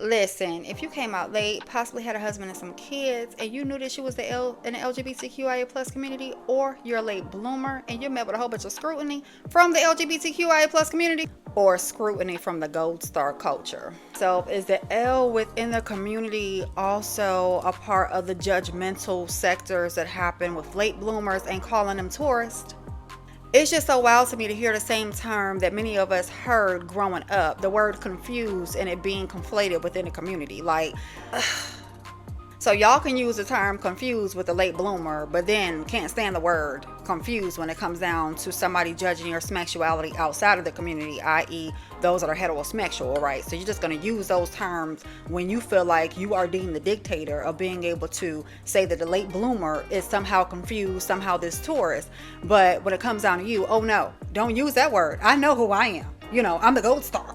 Listen, if you came out late, possibly had a husband and some kids, and you knew that you was in the LGBTQIA plus community, or you're a late bloomer and you're met with a whole bunch of scrutiny from the LGBTQIA plus community, or scrutiny from the gold star culture. So is the L within the community also a part of the judgmental sectors that happen with late bloomers and calling them tourists? It's just so wild to me to hear the same term that many of us heard growing up, the word confused, and it being conflated within the community. Like, so y'all can use the term confused with a late bloomer, but then can't stand the word confused when it comes down to somebody judging your sexuality outside of the community, i.e. those that are heterosexual, right? So you're just going to use those terms when you feel like you are deemed the dictator of being able to say that the late bloomer is somehow confused, somehow this tourist. But when it comes down to you, oh no, don't use that word. I know who I am. I'm the gold star.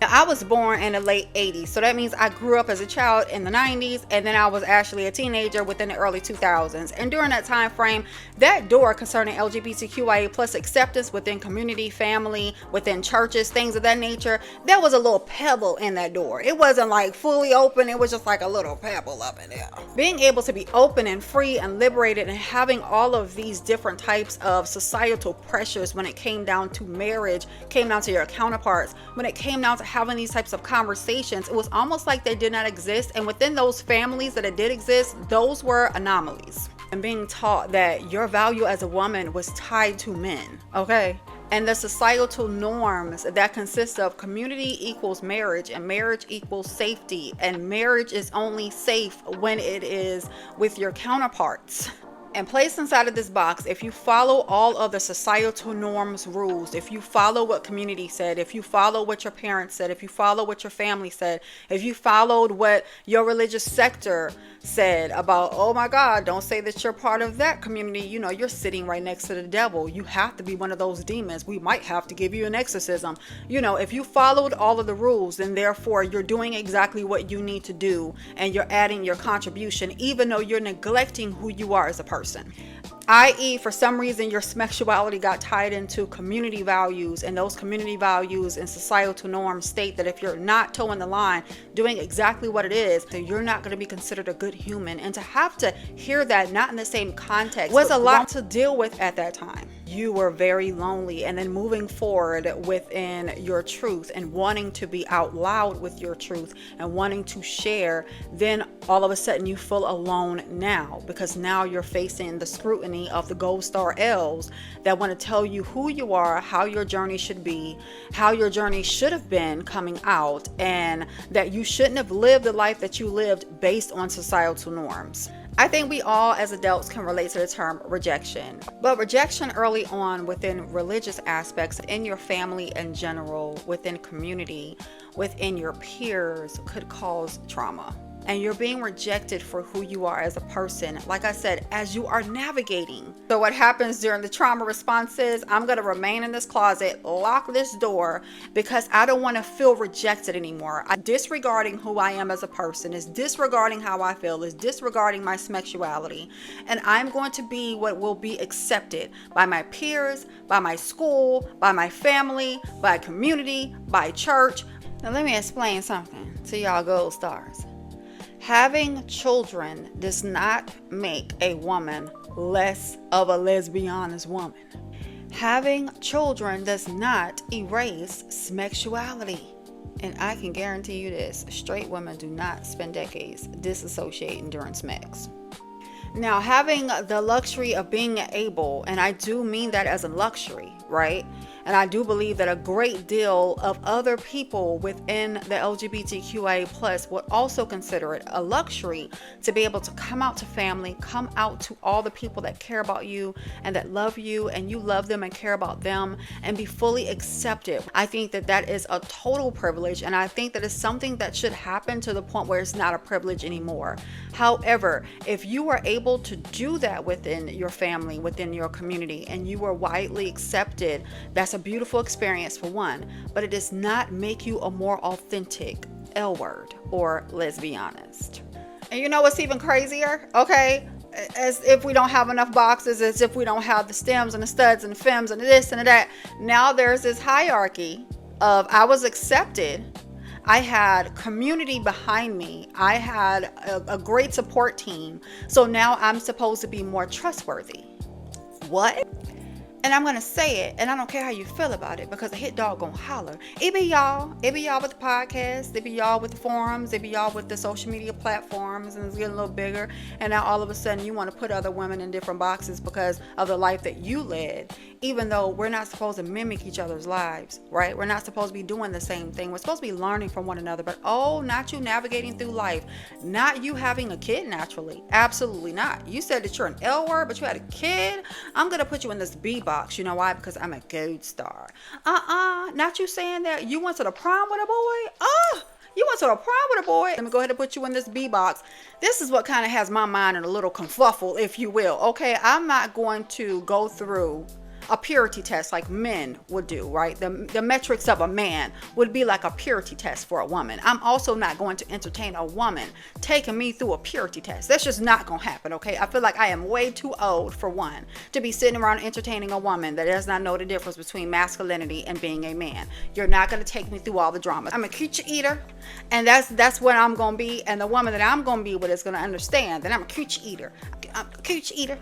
I was born in the late 80s, so that means I grew up as a child in the 90s, and then I was actually a teenager within the early 2000s. And during that time frame, that door concerning LGBTQIA plus acceptance within community, family, within churches, things of that nature, there was a little pebble in that door. It wasn't like fully open, it was just like a little pebble up in there. Being able to be open and free and liberated and having all of these different types of societal pressures when it came down to marriage, came down to your counterparts, when it came down to having these types of conversations, it was almost like they did not exist. And within those families that it did exist, those were anomalies. And being taught that your value as a woman was tied to men, okay? And the societal norms that consist of community equals marriage, and marriage equals safety, and marriage is only safe when it is with your counterparts. And placed inside of this box, if you follow all of the societal norms, rules, if you follow what community said, if you follow what your parents said, if you follow what your family said, if you followed what your religious sector said about, oh my God, don't say that you're part of that community, you're sitting right next to the devil. You have to be one of those demons. We might have to give you an exorcism. If you followed all of the rules, then therefore you're doing exactly what you need to do, and you're adding your contribution, even though you're neglecting who you are as a person. I.e., for some reason, your sexuality got tied into community values, and those community values and societal norms state that if you're not towing the line, doing exactly what it is, then you're not going to be considered a good human. And to have to hear that not in the same context was a lot to deal with at that time. You were very lonely, and then moving forward within your truth and wanting to be out loud with your truth and wanting to share, then all of a sudden you feel alone now, because now you're facing the scrutiny of the gold star L's that want to tell you who you are, how your journey should be, how your journey should have been coming out, and that you shouldn't have lived the life that you lived based on societal norms. I think we all as adults can relate to the term rejection, but rejection early on within religious aspects, in your family in general, within community, within your peers, could cause trauma. And you're being rejected for who you are as a person, like I said, as you are navigating. So what happens during the trauma response is, I'm going to remain in this closet, lock this door, because I don't want to feel rejected anymore. Disregarding who I am as a person, is disregarding how I feel, is disregarding my sexuality. And I'm going to be what will be accepted by my peers, by my school, by my family, by community, by church. Now let me explain something to y'all gold stars. Having children does not make a woman less of a lesbianist woman. Having children does not erase sexuality. And I can guarantee you this, straight women do not spend decades disassociating during sex. Now, having the luxury of being able, and I do mean that as a luxury, right? And I do believe that a great deal of other people within the LGBTQIA plus would also consider it a luxury to be able to come out to family, come out to all the people that care about you and that love you, and you love them and care about them, and be fully accepted. I think that that is a total privilege, and I think that it's something that should happen to the point where it's not a privilege anymore. However, if you are able to do that within your family, within your community, and you are widely accepted, that's a beautiful experience for one, but it does not make you a more authentic L word, or let's be honest. And you know what's even crazier? Okay, as if we don't have enough boxes, as if we don't have the stems and the studs and the femmes and the this and the that. Now there's this hierarchy of I was accepted, I had community behind me. I had a great support team. So now I'm supposed to be more trustworthy. What? And I'm gonna say it, and I don't care how you feel about it, because a hit dog gonna holler. It be y'all. It be y'all with the podcast. It be y'all with the forums. It be y'all with the social media platforms, and it's getting a little bigger. And now all of a sudden you want to put other women in different boxes because of the life that you led, even though we're not supposed to mimic each other's lives, right? We're not supposed to be doing the same thing. We're supposed to be learning from one another. But oh, not you navigating through life, not you having a kid naturally. Absolutely not. You said that you're an L word, but you had a kid. I'm gonna put you in this B box. You know why? Because I'm a gold star. Not you saying that you went to the prom with a boy. You went to the prom with a boy. Let me go ahead and put you in this B box. This is what kind of has my mind in a little kerfuffle, if you will. Okay, I'm not going to go through a purity test like men would do, right? The metrics of a man would be like a purity test for a woman. I'm also not going to entertain a woman taking me through a purity test. That's just not going to happen, okay? I feel like I am way too old, for one, to be sitting around entertaining a woman that does not know the difference between masculinity and being a man. You're not going to take me through all the drama. I'm a coochie eater, and that's what I'm going to be, and the woman that I'm going to be with is going to understand that I'm a coochie eater. I'm a coochie eater.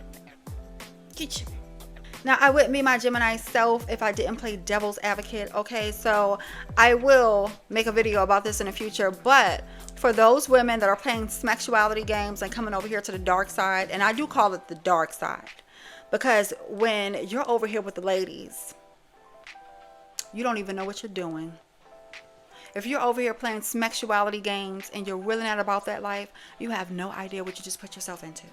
Coochie. Now, I wouldn't be my Gemini self if I didn't play devil's advocate, okay? So I will make a video about this in the future, but for those women that are playing sexuality games and coming over here to the dark side, and I do call it the dark side, because when you're over here with the ladies, you don't even know what you're doing. If you're over here playing sexuality games and you're really not about that life, you have no idea what you just put yourself into.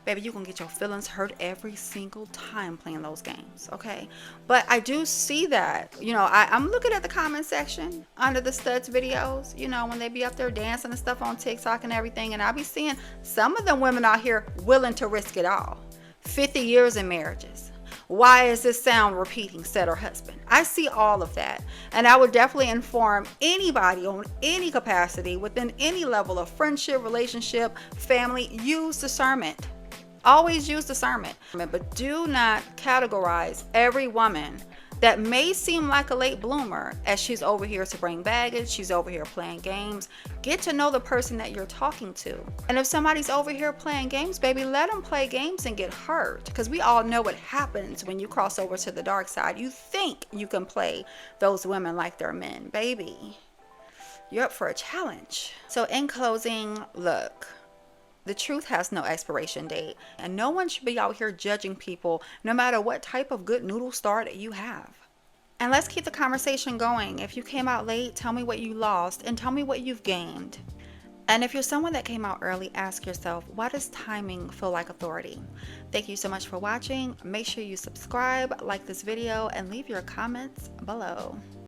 Baby, you're going to get your feelings hurt every single time playing those games, okay? But I do see that. You know, I'm looking at the comment section under the studs videos, you know, when they be up there dancing and stuff on TikTok and everything. And I be seeing some of them women out here willing to risk it all. 50 years in marriages. Why is this sound repeating, said her husband? I see all of that. And I would definitely inform anybody on any capacity, within any level of friendship, relationship, family, use discernment. Always use discernment, but do not categorize every woman that may seem like a late bloomer as she's over here to bring baggage, she's over here playing games. Get to know the person that you're talking to. And if somebody's over here playing games, baby, let them play games and get hurt, because we all know what happens when you cross over to the dark side. You think you can play those women like they're men. Baby, you're up for a challenge. So in closing, look, the truth has no expiration date, and no one should be out here judging people no matter what type of good noodle star that you have. And let's keep the conversation going. If you came out late, tell me what you lost and tell me what you've gained. And if you're someone that came out early, ask yourself, why does timing feel like authority? Thank you so much for watching. Make sure you subscribe, like this video, and leave your comments below.